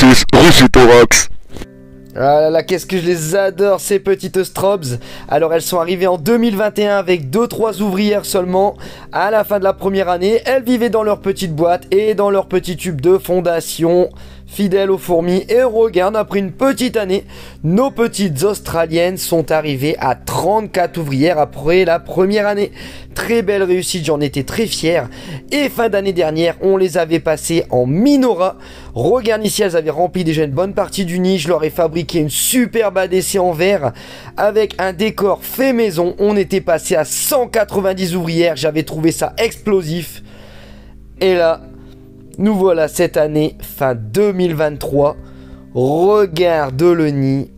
6, Ruchithorax. Ah là là, qu'est-ce que je les adore ces petites strobes. Alors elles sont arrivées en 2021 avec 2-3 ouvrières seulement. À la fin de la première année, elles vivaient dans leur petite boîte et dans leur petit tube de fondation, fidèles aux fourmis. Et regarde, après une petite année, nos petites australiennes sont arrivées à 34 ouvrières après la première année. Très belle réussite, j'en étais très fier. Et fin d'année dernière, on les avait passées en Minora. Regarde ici, elles avaient rempli déjà une bonne partie du nid. Je leur ai fabriqué une superbe ADC en verre avec un décor fait maison. On était passé à 190 ouvrières. J'avais trouvé ça explosif. Et là, nous voilà cette année, fin 2023. Regarde le nid.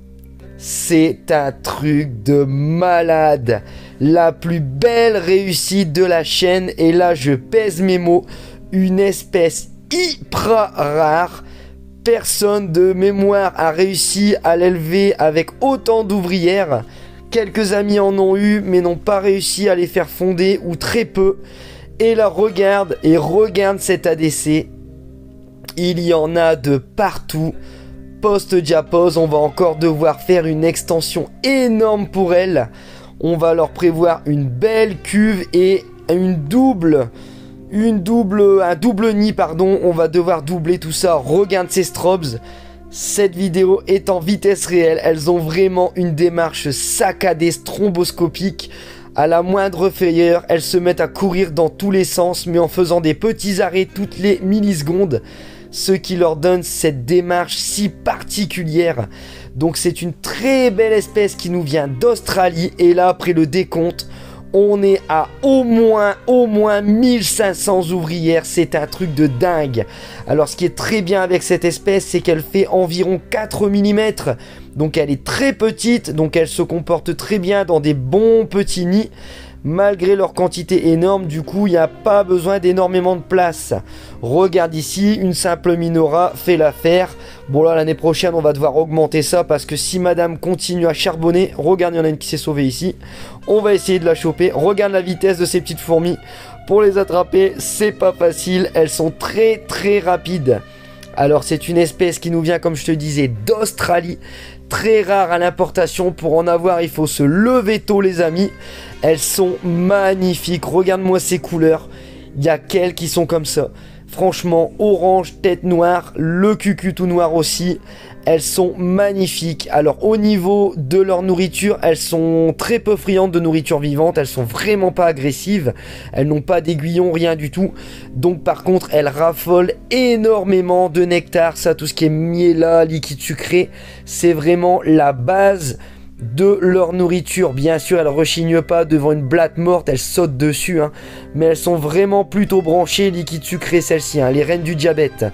C'est un truc de malade. La plus belle réussite de la chaîne. Et là, je pèse mes mots. Une espèce hyper rare. Personne de mémoire a réussi à l'élever avec autant d'ouvrières. Quelques amis en ont eu, mais n'ont pas réussi à les faire fonder, ou très peu. Et là, regarde, et regarde cette ADC. Il y en a de partout. Post-diapose, on va encore devoir faire une extension énorme pour elle. On va leur prévoir une belle cuve et un double nid, pardon. On va devoir doubler tout ça. Regarde ces strobes. Cette vidéo est en vitesse réelle. Elles ont vraiment une démarche saccadée, stromboscopique. À la moindre frayeur, elles se mettent à courir dans tous les sens, mais en faisant des petits arrêts toutes les millisecondes. Ce qui leur donne cette démarche si particulière. Donc c'est une très belle espèce qui nous vient d'Australie. Et là, après le décompte, on est à au moins 1500 ouvrières. C'est un truc de dingue. Alors ce qui est très bien avec cette espèce, c'est qu'elle fait environ 4 mm. Donc elle est très petite. Donc elle se comporte très bien dans des bons petits nids. Malgré leur quantité énorme, du coup, il n'y a pas besoin d'énormément de place. Regarde ici, une simple Minora fait l'affaire. Bon là, l'année prochaine, on va devoir augmenter ça parce que si madame continue à charbonner, regarde, il y en a une qui s'est sauvée ici. On va essayer de la choper. Regarde la vitesse de ces petites fourmis. Pour les attraper, c'est pas facile. Elles sont très rapides. Alors, c'est une espèce qui nous vient, comme je te disais, d'Australie. Très rare à l'importation. Pour en avoir, il faut se lever tôt, les amis. Elles sont magnifiques. Regarde-moi ces couleurs. Il y a qu'elles qui sont comme ça. Franchement, orange, tête noire, le cucu tout noir aussi. Elles sont magnifiques. Alors au niveau de leur nourriture, elles sont très peu friandes de nourriture vivante. Elles sont vraiment pas agressives. Elles n'ont pas d'aiguillon, rien du tout. Donc par contre, elles raffolent énormément de nectar. Ça, tout ce qui est miella, liquide sucré, c'est vraiment la base de leur nourriture. Bien sûr, elles rechignent pas devant une blatte morte, elles sautent dessus, hein. Mais elles sont vraiment plutôt branchées liquide sucré, celles-ci, hein, les reines du diabète.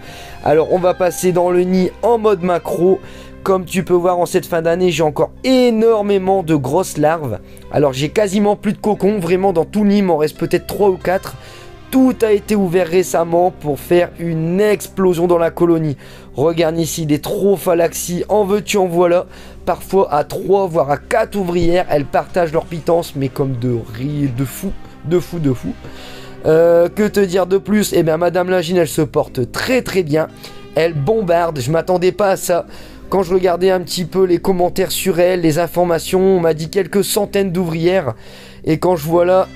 Alors on va passer dans le nid en mode macro. Comme tu peux voir, en cette fin d'année, j'ai encore énormément de grosses larves. Alors j'ai quasiment plus de cocons, vraiment dans tout le nid, il m'en reste peut-être 3 ou 4. Tout a été ouvert récemment pour faire une explosion dans la colonie. Regarde ici des trophalaxies, en veux-tu en voilà. Parfois à 3 voire à 4 ouvrières, elles partagent leur pitance, mais comme de fou. Que te dire de plus? Eh bien madame Lagine, elle se porte très bien. Elle bombarde, je m'attendais pas à ça. Quand je regardais un petit peu les commentaires sur elle, les informations, on m'a dit quelques centaines d'ouvrières. Et quand je vois là,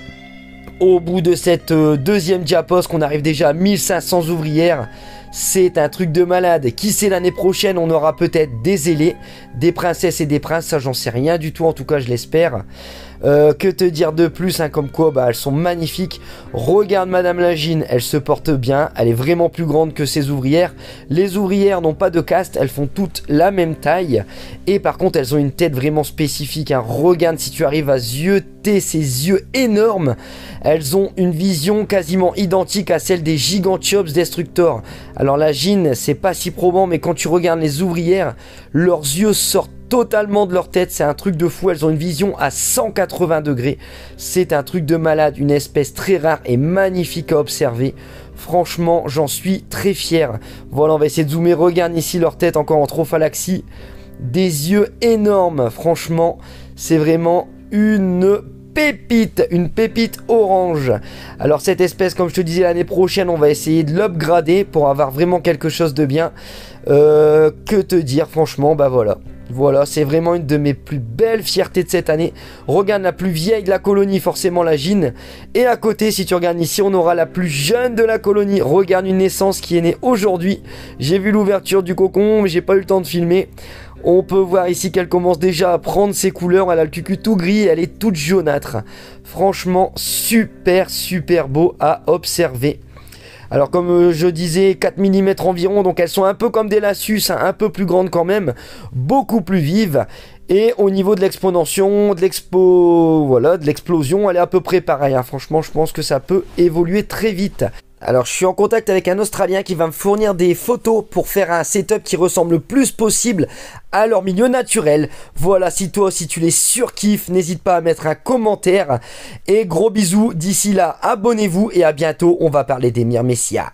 au bout de cette deuxième diapose, qu'on arrive déjà à 1500 ouvrières, c'est un truc de malade. Qui sait, l'année prochaine, on aura peut-être des ailés, des princesses et des princes, ça j'en sais rien du tout, en tout cas je l'espère. Que te dire de plus, hein, comme quoi elles sont magnifiques. Regarde madame Lagine, elle se porte bien, elle est vraiment plus grande que ses ouvrières. Les ouvrières n'ont pas de caste, elles font toutes la même taille. Et par contre elles ont une tête vraiment spécifique, hein. Regarde si tu arrives à zioter ces yeux énormes. Elles ont une vision quasiment identique à celle des Gigantiops Destructor. Alors Lagine, c'est pas si probant, mais quand tu regardes les ouvrières, leurs yeux sortent totalement de leur tête, c'est un truc de fou. Elles ont une vision à 180 degrés, c'est un truc de malade, une espèce très rare et magnifique à observer. Franchement, j'en suis très fier. Voilà, on va essayer de zoomer. Regarde ici leur tête encore en trophalaxie, des yeux énormes. Franchement, c'est vraiment une une pépite orange. Alors cette espèce, comme je te disais, l'année prochaine, on va essayer de l'upgrader pour avoir vraiment quelque chose de bien. Que te dire, franchement, bah voilà. Voilà, c'est vraiment une de mes plus belles fiertés de cette année. Regarde la plus vieille de la colonie, forcément la Gine. Et à côté, si tu regardes ici, on aura la plus jeune de la colonie. Regarde une naissance qui est née aujourd'hui. J'ai vu l'ouverture du cocon, mais j'ai pas eu le temps de filmer. On peut voir ici qu'elle commence déjà à prendre ses couleurs. Elle a le cucu tout gris, elle est toute jaunâtre. Franchement, super beau à observer. Alors comme je disais, 4 mm environ, donc elles sont un peu comme des Lassus, hein, un peu plus grandes quand même, beaucoup plus vives. Et au niveau de l'exponentiation, de l'explosion, elle est à peu près pareille, hein. Franchement, je pense que ça peut évoluer très vite. Alors je suis en contact avec un Australien qui va me fournir des photos pour faire un setup qui ressemble le plus possible à leur milieu naturel. Voilà, si toi aussi tu les surkiffes, n'hésite pas à mettre un commentaire. Et gros bisous, d'ici là, abonnez-vous et à bientôt, on va parler des Myrmécias.